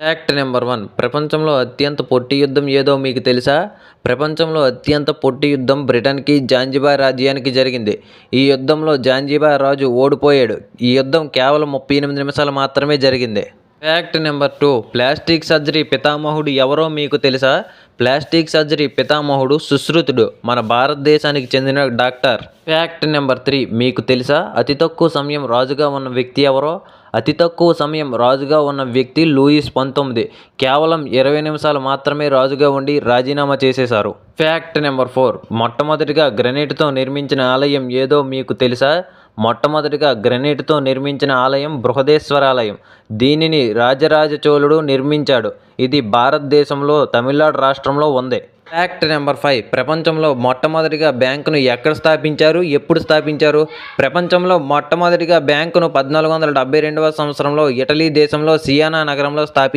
Fact number 1. ప్రపంచంలో అత్యంత పొట్టి యుద్ధం ఏదో మీకు తెలుసా? ప్రపంచంలో అత్యంత పొట్టి యుద్ధం బ్రిటన్‌కి, జాంజిబార్ రాజ్యానికి జరిగింది. ఈ యుద్ధంలో జాంజిబార్ రాజు ఓడిపోయాడు. ఈ యుద్ధం కేవలం 38 నిమిషాలు మాత్రమే జరిగింది. Fact number 2. ప్లాస్టిక్ సర్జరీ పితామహుడు ఎవరో మీకు తెలుసా? ప్లాస్టిక్ సర్జరీ పితామహుడు సుశ్రుతుడు, మన భారతదేశానికి చెందిన డాక్టర్. Fact number 3. మీకు తెలుసా అతి తక్కువ సమయం రాజుగా ఉన్న వ్యక్తి ఎవరో? అతి తక్కువ సమయం రాజుగా ఉన్న వ్యక్తి లూయిస్ 19. కేవలం 20 నిమిషాలు మాత్రమే రాజుగా ఉండి రాజీనామా చేసేశారు. Fact number 4. మొట్టమొదటిగా గ్రనైట్తో నిర్మించిన ఆలయం ఏదో మీకు తెలుసా? మొట్టమొదటిగా గ్రనైట్తో నిర్మించిన ఆలయం బృహదేశ్వరాలయం. దీనిని రాజరాజ చోళుడు నిర్మించాడు. ఇది భారతదేశంలో తమిళనాడు రాష్ట్రంలో ఉంది. Fact number 5. ప్రపంచంలో మొట్టమొదటిగా బ్యాంకును ఎక్కడ స్థాపించారు, ఎప్పుడు స్థాపించారు? ప్రపంచంలో మొట్టమొదటిగా బ్యాంకును 1472వ సంవత్సరంలో ఇటలీ దేశంలో సియానా నగరంలో స్థాపించారు.